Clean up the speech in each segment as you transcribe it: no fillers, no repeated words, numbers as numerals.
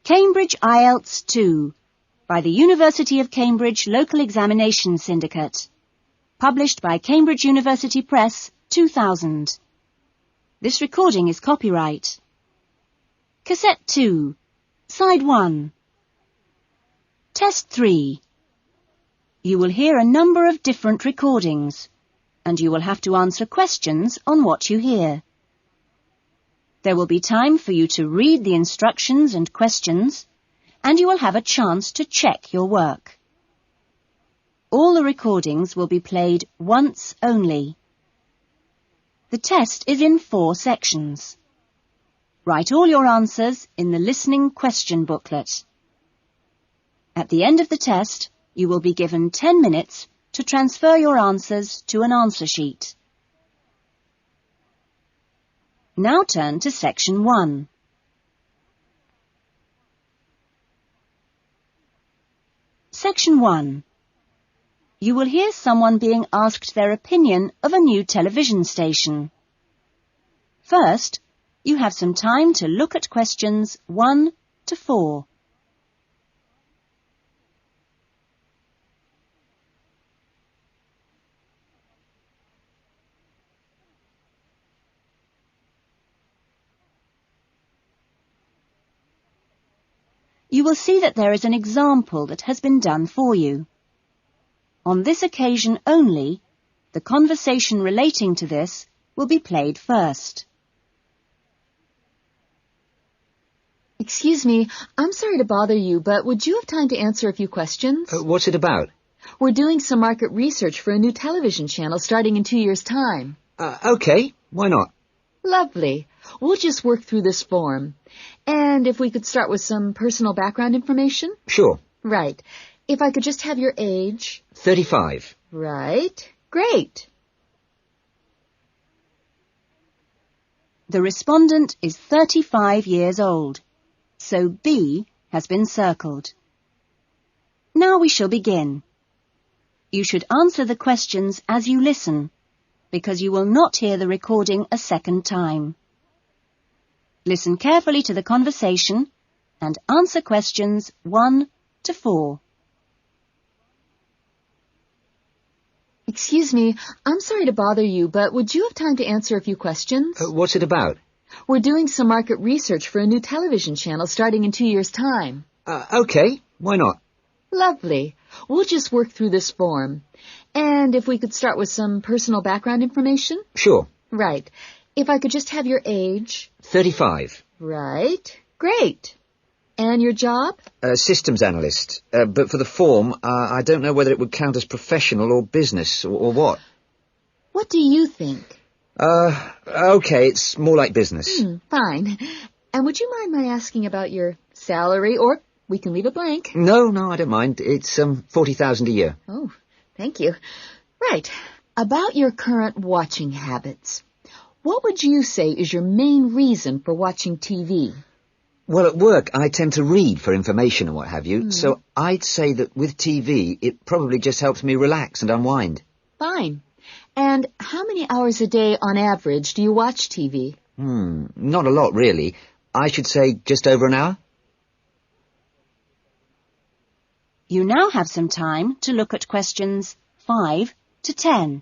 Cambridge IELTS 2 by the University of Cambridge Local Examination Syndicate. Published by Cambridge University Press, 2000. This recording is copyright. Cassette 2, Side 1. Test 3. You will hear a number of different recordings, and you will have to answer questions on what you hear. There will be time for you to read the instructions and questions, and you will have a chance to check your work. All the recordings will be played once only. The test is in 4 sections. Write all your answers in the listening question booklet. At the end of the test, you will be given 10 minutes to transfer your answers to an answer sheet. Now turn to Section 1. Section 1. You will hear someone being asked their opinion of a new television station. First, you have some time to look at questions 1 to 4. You will see that there is an example that has been done for you. On this occasion only, the conversation relating to this will be played first. Excuse me, I'm sorry to bother you, but would you have time to answer a few questions? What's it about? We're doing some market research for a new television channel starting in 2 years' time. Okay, why not? Lovely. We'll just work through this form. And if we could start with some personal background information? Sure. Right. If I could just have your age? 35. Right. Great. The respondent is 35 years old, so B has been circled. Now we shall begin. You should answer the questions as you listen, because you will not hear the recording a second time. Listen carefully to the conversation and answer questions 1 to 4. Excuse me, I'm sorry to bother you, but would you have time to answer a few questions? What's it about? We're doing some market research for a new television channel starting in 2 years' time. Okay, why not? Lovely. We'll just work through this form. And if we could start with some personal background information? Sure. Right. If I could just have your age? 35. Right. Great. And your job? Systems analyst. But for the form, I don't know whether it would count as professional or business or what. What do you think? Okay, it's more like business. Fine. And would you mind my asking about your salary, or we can leave it blank? No, I don't mind. It's 40,000 a year. Oh, thank you. Right. About your current watching habits. What would you say is your main reason for watching TV? Well, at work, I tend to read for information and what have you, so I'd say that with TV, it probably just helps me relax and unwind. Fine. And how many hours a day, on average, do you watch TV? Not a lot, really. I should say just over an hour. You now have some time to look at questions 5 to 10.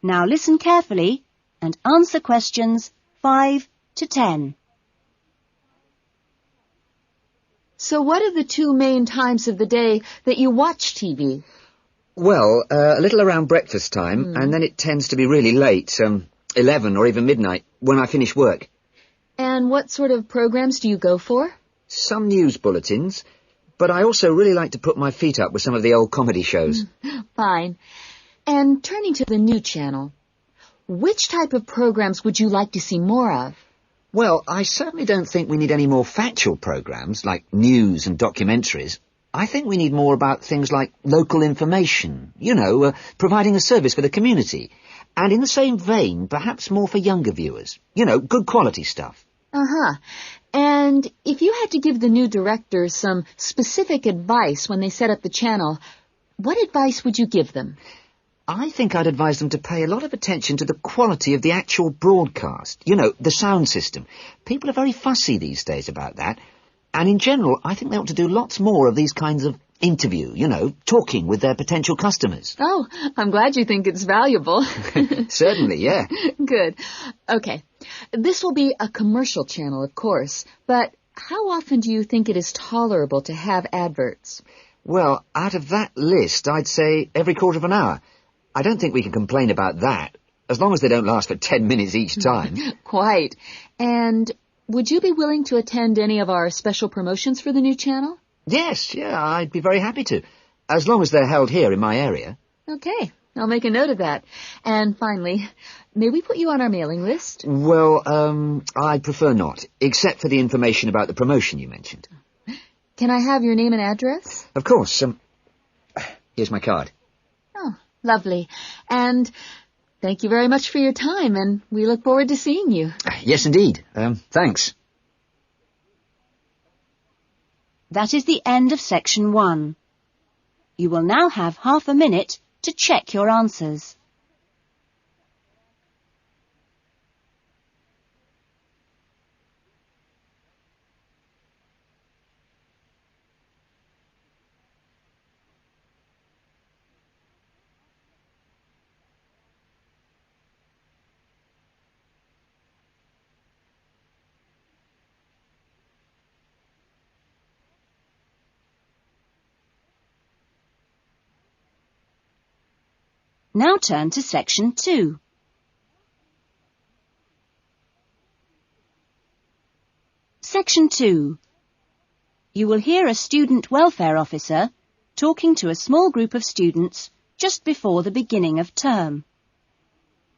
Now listen carefully and answer questions 5 to 10. So what are the 2 main times of the day that you watch TV? Well, a little around breakfast time, and then it tends to be really late, 11 or even midnight, when I finish work. And what sort of programs do you go for? Some news bulletins, but I also really like to put my feet up with some of the old comedy shows. Fine. And turning to the new channel, which type of programs would you like to see more of? Well, I certainly don't think we need any more factual programs like news and documentaries. I think we need more about things like local information, providing a service for the community. And in the same vein, perhaps more for younger viewers. Good quality stuff. Uh-huh. And if you had to give the new directors some specific advice when they set up the channel, what advice would you give them? I think I'd advise them to pay a lot of attention to the quality of the actual broadcast. You know, the sound system. People are very fussy these days about that. And in general, I think they ought to do lots more of these kinds of interview, you know, talking with their potential customers. Oh, I'm glad you think it's valuable. Certainly, yeah. Good. Okay. This will be a commercial channel, of course, but how often do you think it is tolerable to have adverts? Well, out of that list, I'd say every quarter of an hour. I don't think we can complain about that, as long as they don't last for 10 minutes each time. Quite. And would you be willing to attend any of our special promotions for the new channel? Yes, yeah, I'd be very happy to, as long as they're held here in my area. Okay, I'll make a note of that. And finally, may we put you on our mailing list? Well, I'd prefer not, except for the information about the promotion you mentioned. Can I have your name and address? Of course. Here's my card. Oh, lovely. And thank you very much for your time, and we look forward to seeing you. Yes, indeed. Thanks. That is the end of section 1. You will now have half a minute to check your answers. Now turn to section 2. Section 2. You will hear a student welfare officer talking to a small group of students just before the beginning of term.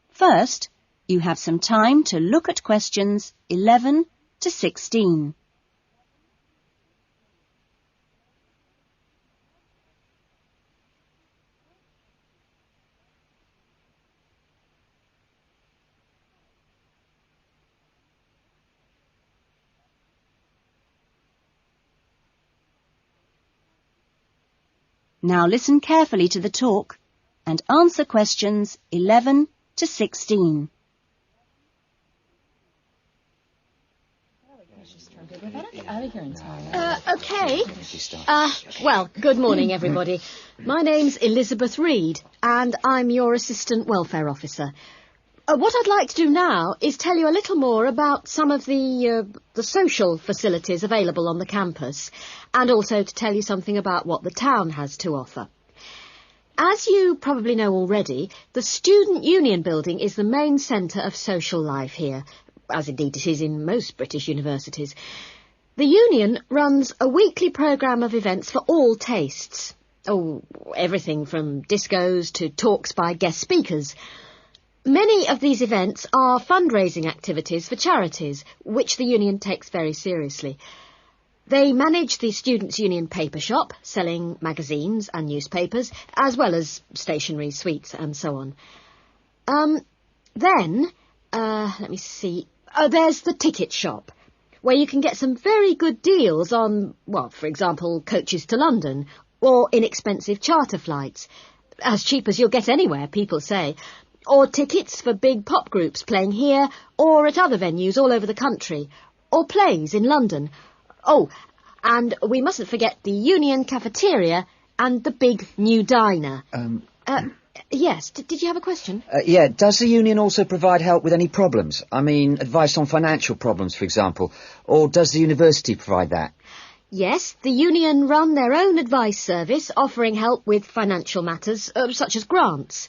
First, you have some time to look at questions 11 to 16. Now listen carefully to the talk and answer questions 11 to 16. Okay. Well, good morning, everybody. My name's Elizabeth Reed, and I'm your Assistant Welfare Officer. What I'd like to do now is tell you a little more about some of the social facilities available on the campus, and also to tell you something about what the town has to offer. As you probably know already, the Student Union Building is the main centre of social life here, as indeed it is in most British universities. The Union runs a weekly programme of events for all tastes. Oh, everything from discos to talks by guest speakers. Many of these events are fundraising activities for charities, which the Union takes very seriously. They manage the Students' Union paper shop, selling magazines and newspapers, as well as stationery, sweets and so on. Let me see. There's the ticket shop, where you can get some very good deals on, well, for example, coaches to London, or inexpensive charter flights. As cheap as you'll get anywhere, people say. Or tickets for big pop groups playing here or at other venues all over the country. Or plays in London. Oh, and we mustn't forget the Union cafeteria and the big new diner. Yes, did you have a question? Yeah, does the Union also provide help with any problems? I mean, advice on financial problems, for example. Or does the university provide that? Yes, the Union run their own advice service, offering help with financial matters, such as grants.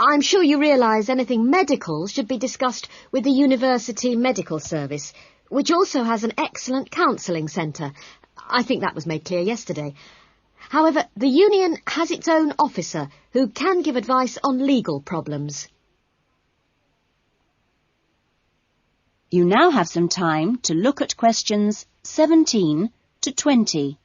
I'm sure you realise anything medical should be discussed with the University Medical Service, which also has an excellent counselling centre. I think that was made clear yesterday. However, the Union has its own officer who can give advice on legal problems. You now have some time to look at questions 17 to 20.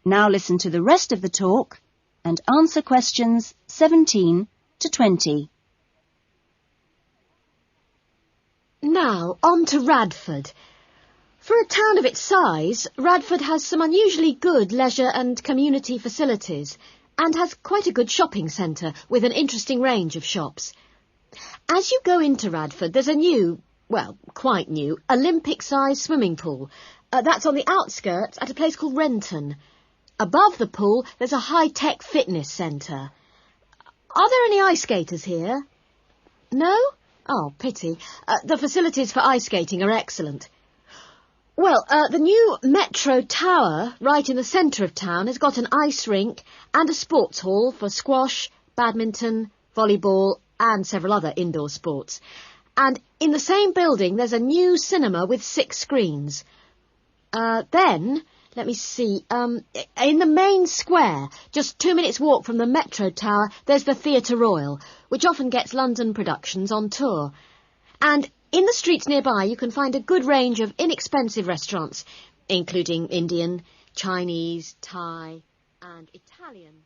Now listen to the rest of the talk and answer questions 17 to 20. Now, on to Radford. For a town of its size, Radford has some unusually good leisure and community facilities and has quite a good shopping centre with an interesting range of shops. As you go into Radford, there's a new, well, quite new, Olympic-sized swimming pool. That's on the outskirts at a place called Renton. Above the pool, there's a high-tech fitness centre. Are there any ice skaters here? No? Oh, pity. The facilities for ice skating are excellent. Well, the new Metro Tower, right in the centre of town, has got an ice rink and a sports hall for squash, badminton, volleyball and several other indoor sports. And in the same building, there's a new cinema with 6 screens. Then, let me see, in the main square, just 2 minutes' walk from the Metro Tower, there's the Theatre Royal, which often gets London productions on tour. And in the streets nearby, you can find a good range of inexpensive restaurants, including Indian, Chinese, Thai and Italian.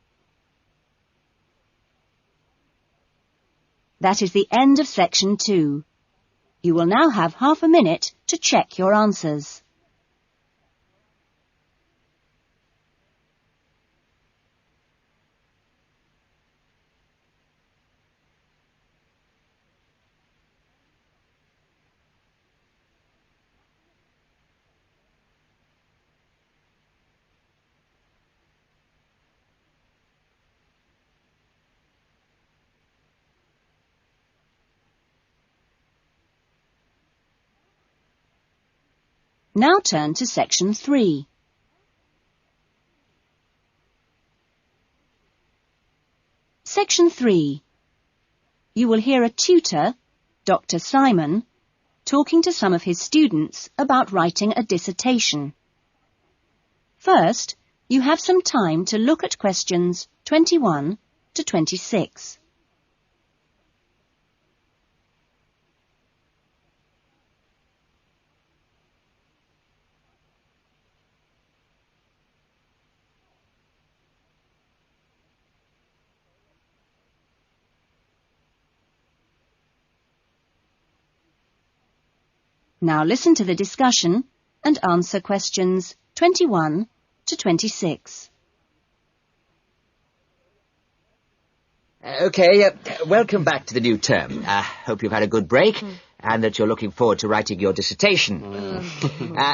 That is the end of section 2. You will now have half a minute to check your answers. Now turn to section 3. Section 3. You will hear a tutor, Dr. Simon, talking to some of his students about writing a dissertation. First, you have some time to look at questions 21 to 26. Now listen to the discussion and answer questions 21 to 26. OK, welcome back to the new term. Hope you've had a good break and that you're looking forward to writing your dissertation.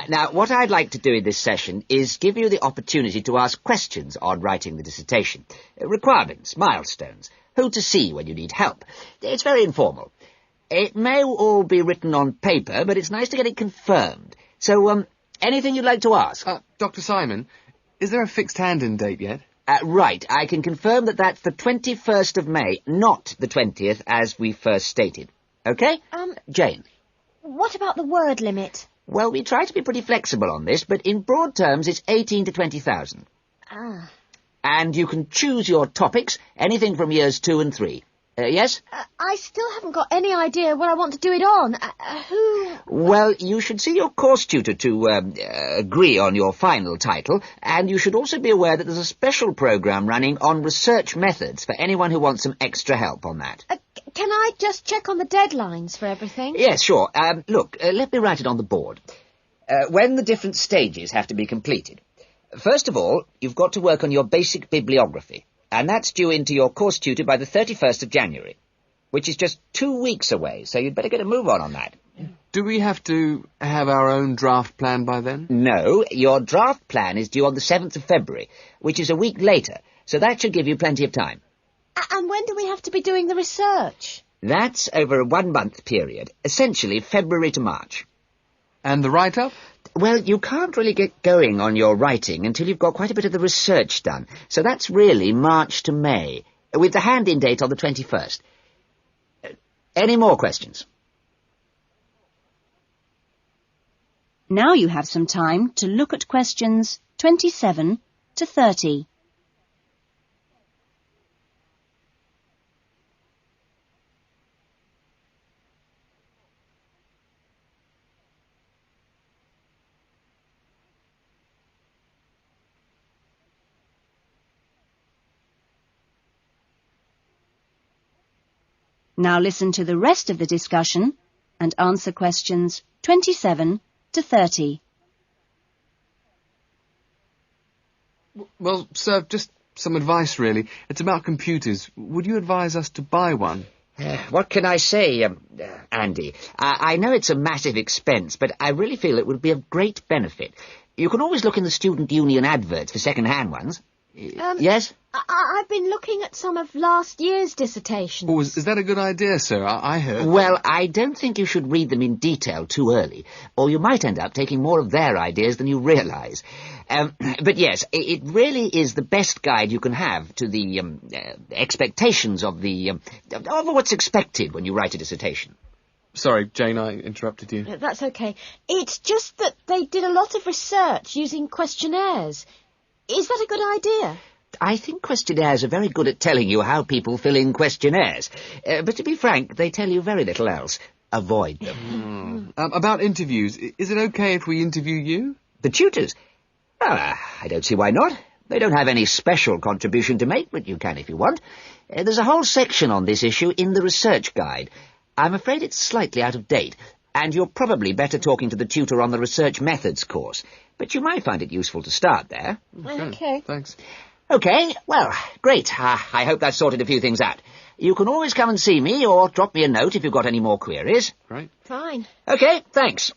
Now, what I'd like to do in this session is give you the opportunity to ask questions on writing the dissertation. Requirements, milestones, who to see when you need help. It's very informal. It may all be written on paper, but it's nice to get it confirmed. So, anything you'd like to ask? Dr. Simon, is there a fixed hand-in date yet? Right, I can confirm that that's the 21st of May, not the 20th, as we first stated. OK? Jane? What about the word limit? Well, we try to be pretty flexible on this, but in broad terms it's 18 to 20,000. Ah. And you can choose your topics, anything from years 2 and 3. Yes? I still haven't got any idea what I want to do it on. Who... Well, you should see your course tutor to agree on your final title, and you should also be aware that there's a special programme running on research methods for anyone who wants some extra help on that. Can I just check on the deadlines for everything? Yes, sure. Look, let me write it on the board. When the different stages have to be completed. First of all, you've got to work on your basic bibliography. And that's due into your course tutor by the 31st of January, which is just 2 weeks away, so you'd better get a move on that. Do we have to have our own draft plan by then? No, your draft plan is due on the 7th of February, which is a week later, so that should give you plenty of time. And when do we have to be doing the research? That's over a 1-month period, essentially February to March. And the write-up? Well, you can't really get going on your writing until you've got quite a bit of the research done. So that's really March to May, with the hand-in date on the 21st. Any more questions? Now you have some time to look at questions 27 to 30. Now listen to the rest of the discussion and answer questions 27 to 30. Well, sir, just some advice, really. It's about computers. Would you advise us to buy one? What can I say, Andy? I know it's a massive expense, but I really feel it would be of great benefit. You can always look in the student union adverts for second-hand ones. Yes? I've been looking at some of last year's dissertations. Oh, is that a good idea, sir? I heard... Well, I don't think you should read them in detail too early, or you might end up taking more of their ideas than you realise. But yes, it really is the best guide you can have to the expectations of of what's expected when you write a dissertation. Sorry, Jane, I interrupted you. That's okay. It's just that they did a lot of research using questionnaires. Is that a good idea? I think questionnaires are very good at telling you how people fill in questionnaires. But to be frank, they tell you very little else. Avoid them. About interviews, is it okay if we interview you? The tutors? I don't see why not. They don't have any special contribution to make, but you can if you want. There's a whole section on this issue in the research guide. I'm afraid it's slightly out of date, and you're probably better talking to the tutor on the research methods course. But you might find it useful to start there. Okay. Thanks. Okay, well, great. I hope that's sorted a few things out. You can always come and see me or drop me a note if you've got any more queries. Right. Fine. Okay, thanks.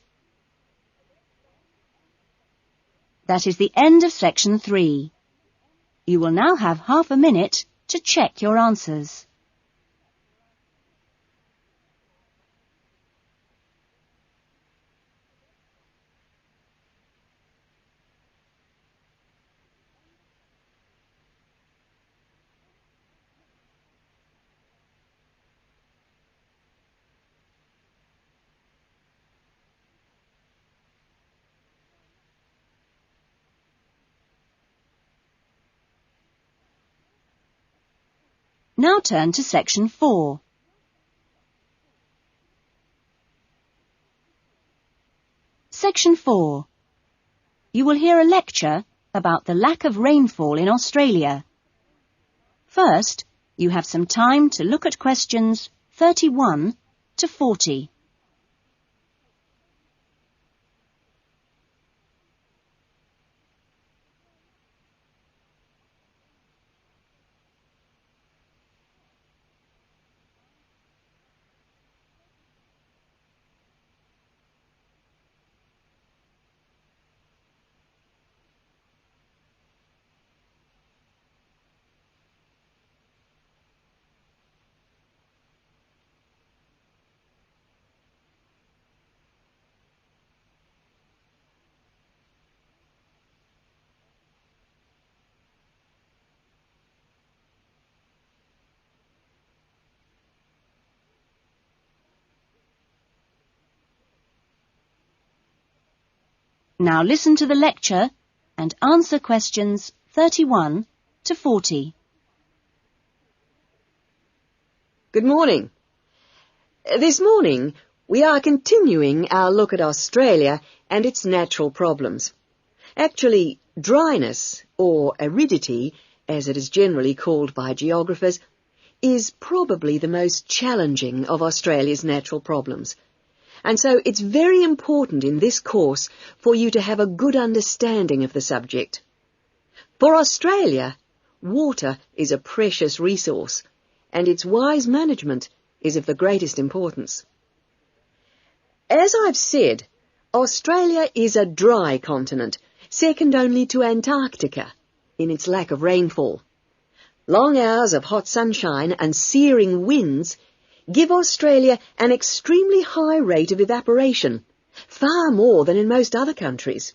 That is the end of section 3. You will now have half a minute to check your answers. Now turn to section 4. Section 4. You will hear a lecture about the lack of rainfall in Australia. First, you have some time to look at questions 31 to 40. Now listen to the lecture and answer questions 31 to 40. Good morning. This morning, we are continuing our look at Australia and its natural problems. Actually, dryness, or aridity, as it is generally called by geographers, is probably the most challenging of Australia's natural problems. And so it's very important in this course for you to have a good understanding of the subject. For Australia, water is a precious resource, and its wise management is of the greatest importance. As I've said, Australia is a dry continent, second only to Antarctica in its lack of rainfall. Long hours of hot sunshine and searing winds give Australia an extremely high rate of evaporation, far more than in most other countries.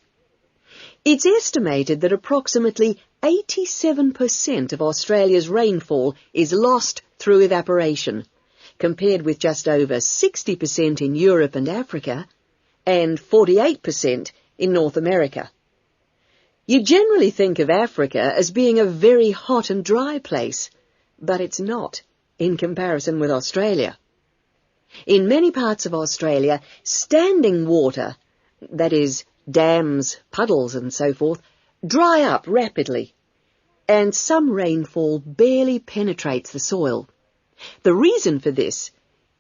It's estimated that approximately 87% of Australia's rainfall is lost through evaporation, compared with just over 60% in Europe and Africa, and 48% in North America. You generally think of Africa as being a very hot and dry place, but it's not in comparison with Australia. In many parts of Australia, standing water, that is, dams, puddles and so forth, dry up rapidly, and some rainfall barely penetrates the soil. The reason for this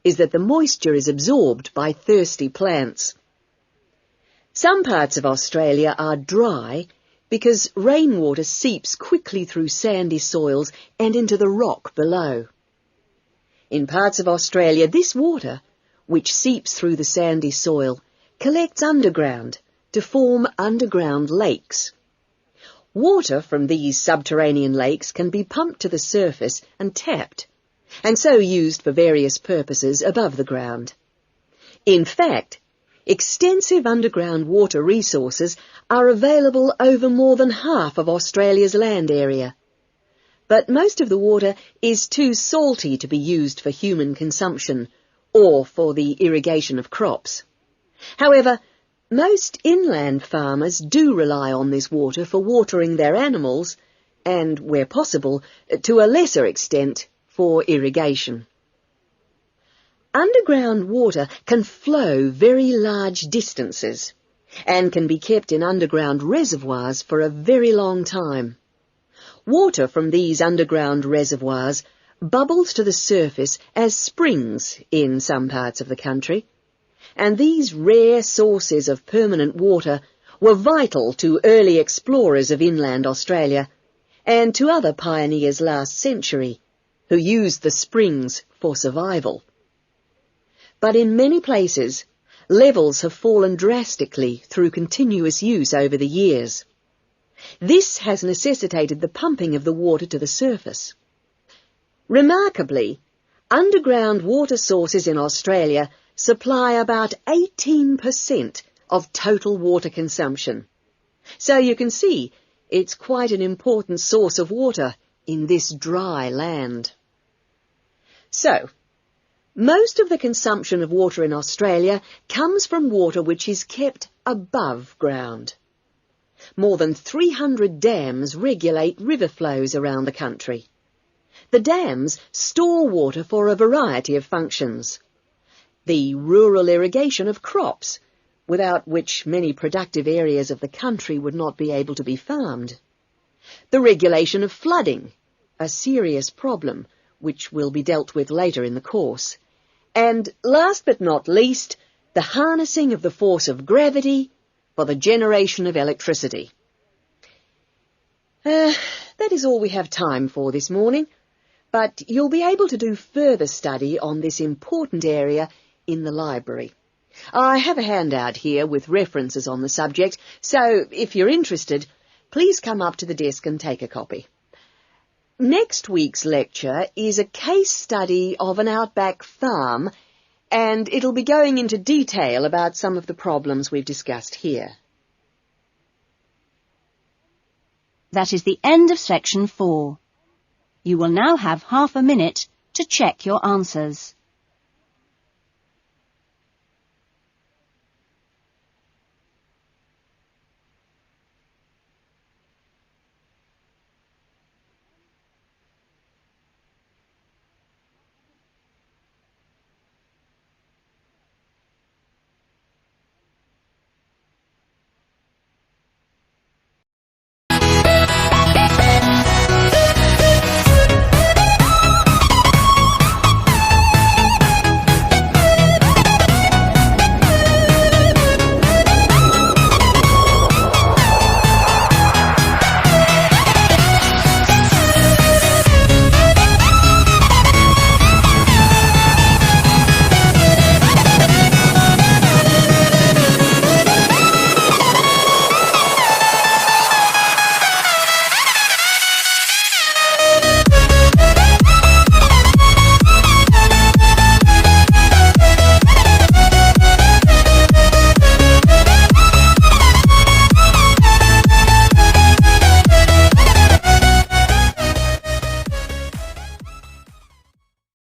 is that the moisture is absorbed by thirsty plants. Some parts of Australia are dry because rainwater seeps quickly through sandy soils and into the rock below. In parts of Australia, this water, which seeps through the sandy soil, collects underground to form underground lakes. Water from these subterranean lakes can be pumped to the surface and tapped, and so used for various purposes above the ground. In fact, extensive underground water resources are available over more than half of Australia's land area. But most of the water is too salty to be used for human consumption or for the irrigation of crops. However, most inland farmers do rely on this water for watering their animals and, where possible, to a lesser extent, for irrigation. Underground water can flow very large distances and can be kept in underground reservoirs for a very long time. Water from these underground reservoirs bubbles to the surface as springs in some parts of the country, and these rare sources of permanent water were vital to early explorers of inland Australia and to other pioneers last century who used the springs for survival. But in many places, levels have fallen drastically through continuous use over the years. This has necessitated the pumping of the water to the surface. Remarkably, underground water sources in Australia supply about 18% of total water consumption. So you can see it's quite an important source of water in this dry land. So, most of the consumption of water in Australia comes from water which is kept above ground. More than 300 dams regulate river flows around the country. The dams store water for a variety of functions. The rural irrigation of crops, without which many productive areas of the country would not be able to be farmed. The regulation of flooding, a serious problem which will be dealt with later in the course. And last but not least, the harnessing of the force of gravity for the generation of electricity. That is all we have time for this morning, but you'll be able to do further study on this important area in the library. I have a handout here with references on the subject, so if you're interested, please come up to the desk and take a copy. Next week's lecture is a case study of an outback farm, and it'll be going into detail about some of the problems we've discussed here. That is the end of section 4. You will now have half a minute to check your answers.